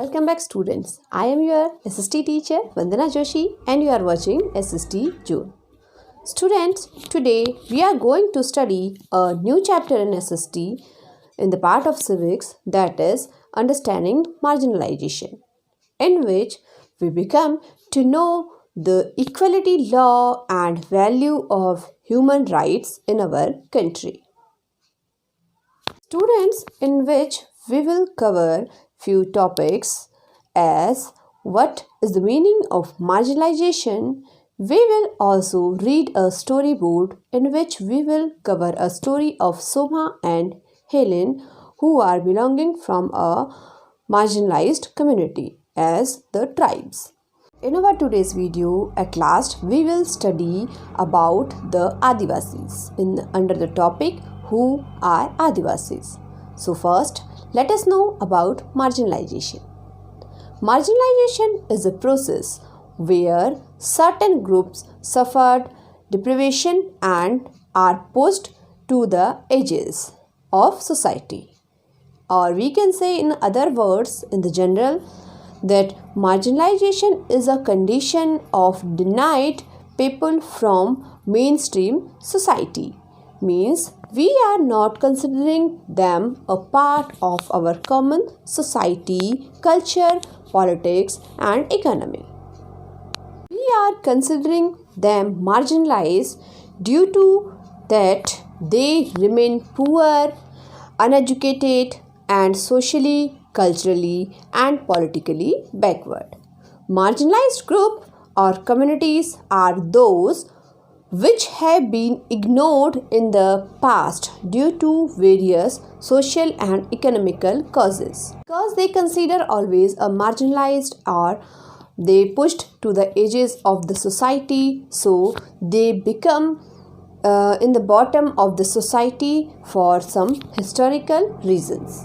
Welcome back students. I am your SST teacher Vandana Joshi and you are watching SST June. Students, today we are going to study a new chapter in SST in the part of civics, that is understanding marginalization, in which we become to know the equality law and value of human rights in our country. Students, in which we will cover few topics as what is the meaning of marginalization. We will also read a storyboard in which we will cover a story of Soma and Helen, who are belonging from a marginalized community as the tribes. In our today's video, at last we will study about the Adivasis under the topic who are Adivasis. So first, let us know about marginalization. Marginalization is a process where certain groups suffered deprivation and are pushed to the edges of society. Or we can say in other words, in the general, that marginalization is a condition of denied people from mainstream society. Means we are not considering them a part of our common society, culture, politics and economy. We are considering them marginalized due to that they remain poor, uneducated and socially, culturally and politically backward. Marginalized group or communities are those which have been ignored in the past due to various social and economical causes. Because they consider always a marginalized or they pushed to the edges of the society, so they become in the bottom of the society for some historical reasons.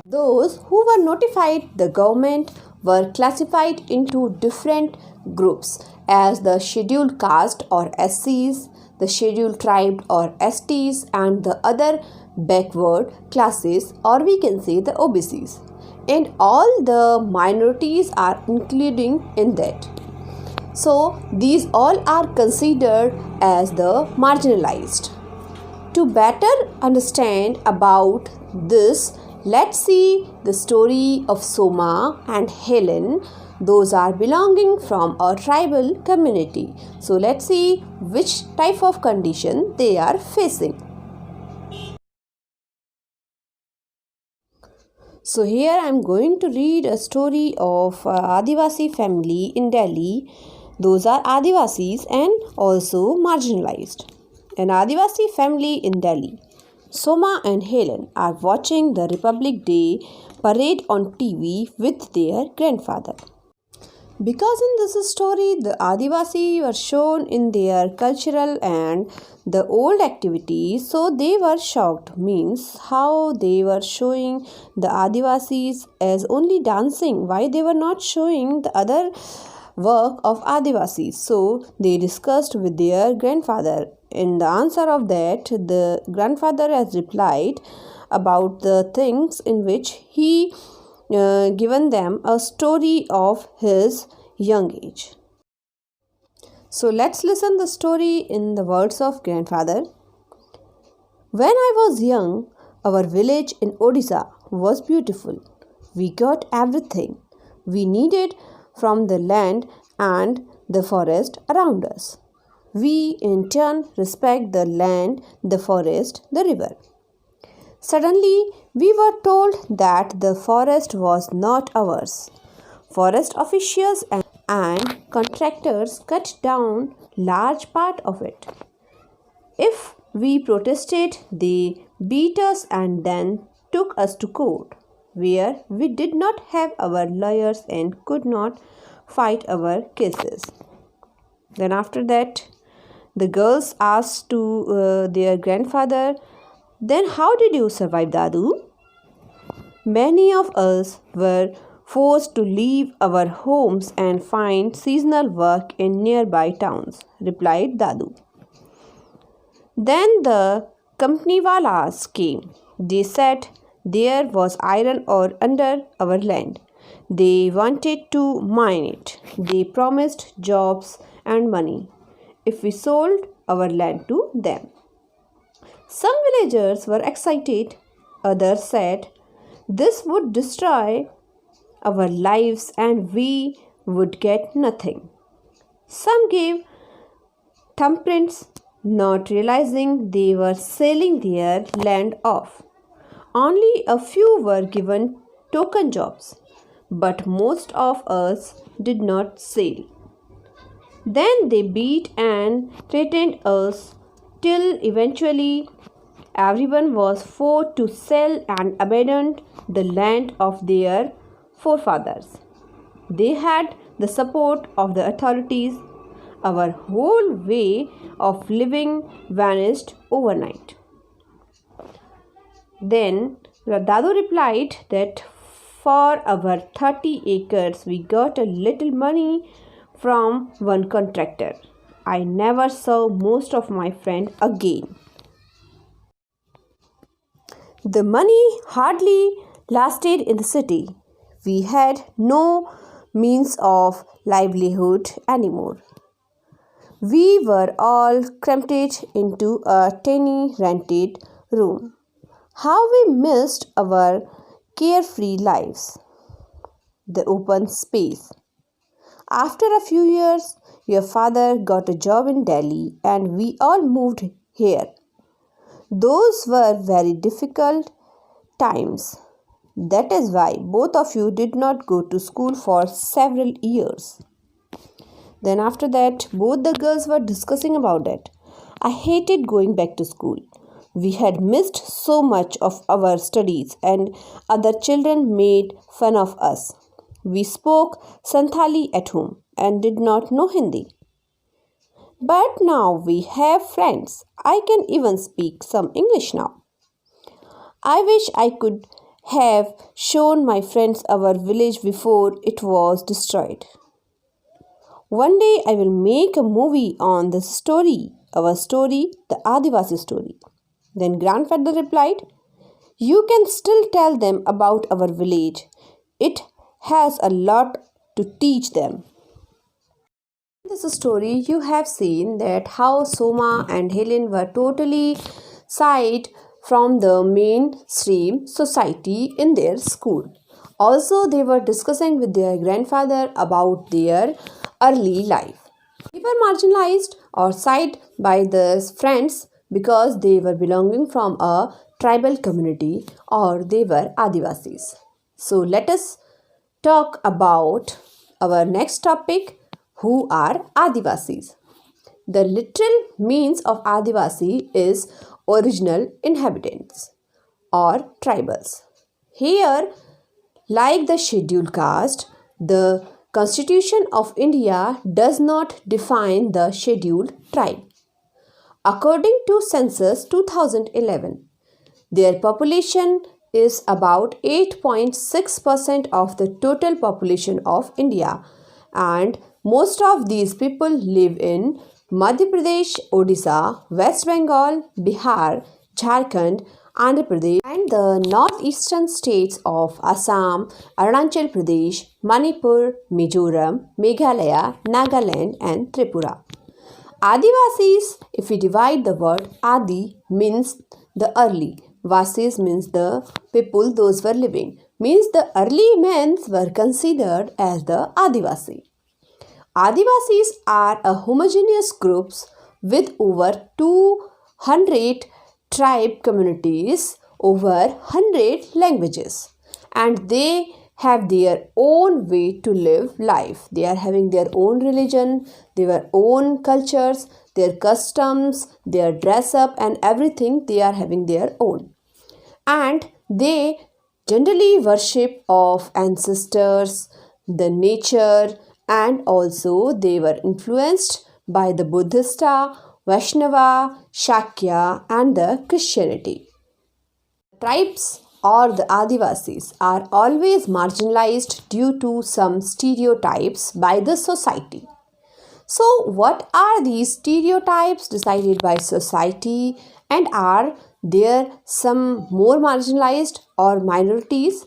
Those who were notified the government were classified into different groups as the scheduled caste or SCs, the scheduled tribe or STs and the other backward classes, or we can say the OBCs. And all the minorities are including in that. So these all are considered as the marginalized. To better understand about this, let's see the story of Soma and Helen. Those are belonging from a tribal community. So let's see which type of condition they are facing. So here I am going to read a story of Adivasi family in Delhi. Those are Adivasis and also marginalized. An Adivasi family in Delhi. Soma and Helen are watching the Republic Day parade on TV with their grandfather. Because in this story, the Adivasi were shown in their cultural and the old activities, so they were shocked. Means how they were showing the Adivasis as only dancing, why they were not showing the other work of Adivasis. So they discussed with their grandfather. In the answer of that, the grandfather has replied about the things in which he given them a story of his young age. So let's listen the story in the words of grandfather. When I was young, our village in Odisha was beautiful. We got everything we needed from the land and the forest around us. We in turn respect the land, the forest, the river. Suddenly, we were told that the forest was not ours. Forest officials and contractors cut down large part of it. If we protested, they beat us and then took us to court, where we did not have our lawyers and could not fight our cases. Then after that, the girls asked to their grandfather, "Then how did you survive, Dadu?" "Many of us were forced to leave our homes and find seasonal work in nearby towns," replied Dadu. Then the companywalas came. They said there was iron ore under our land. They wanted to mine it. They promised jobs and money if we sold our land to them. Some villagers were excited, others said this would destroy our lives and we would get nothing. Some gave thumbprints, not realizing they were selling their land off. Only a few were given token jobs, but most of us did not sell. Then they beat and threatened us till eventually everyone was forced to sell and abandon the land of their forefathers. They had the support of the authorities. Our whole way of living vanished overnight. Then Dadu replied that for our 30 acres we got a little money from one contractor. I never saw most of my friends again. The money hardly lasted in the city. We had no means of livelihood anymore. We were all cramped into a tiny rented room. How we missed our carefree lives, the open space. After a few years, your father got a job in Delhi and we all moved here. Those were very difficult times. That is why both of you did not go to school for several years. Then after that, both the girls were discussing about it. I hated going back to school. We had missed so much of our studies and other children made fun of us. We spoke Santhali at home and did not know Hindi. But now we have friends. I can even speak some English now. I wish I could have shown my friends our village before it was destroyed. One day I will make a movie on this story, our story, the Adivasi story. Then grandfather replied, you can still tell them about our village. It has a lot to teach them. In this story, you have seen that how Soma and Helen were totally side from the mainstream society in their school. Also, they were discussing with their grandfather about their early life. They were marginalized or side by their friends because they were belonging from a tribal community or they were Adivasis. So let us talk about our next topic, who are Adivasis. The literal means of Adivasi is original inhabitants or tribals. Here, like the scheduled caste, the Constitution of India does not define the scheduled tribe. According to Census 2011, their population is about 8.6% of the total population of India, and most of these people live in Madhya Pradesh, Odisha, West Bengal, Bihar, Jharkhand, Andhra Pradesh, and the northeastern states of Assam, Arunachal Pradesh, Manipur, Mizoram, Meghalaya, Nagaland, and Tripura. Adivasis, if we divide the word Adi, means the early. Vasis means the people, those were living. Means the early men were considered as the Adivasi. Adivasis are a homogeneous groups with over 200 tribe communities, over 100 languages, and they have their own way to live life. They are having their own religion, their own cultures, their customs, their dress up and everything they are having their own. And they generally worship of ancestors, the nature, and also they were influenced by the Buddhista, Vaishnava, Shakya and the Christianity. Tribes or the Adivasis are always marginalized due to some stereotypes by the society. So, what are these stereotypes decided by society, and are there some more marginalized or minorities?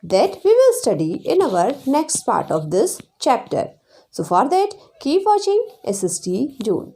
that we will study in our next part of this chapter. So for that, keep watching SST June.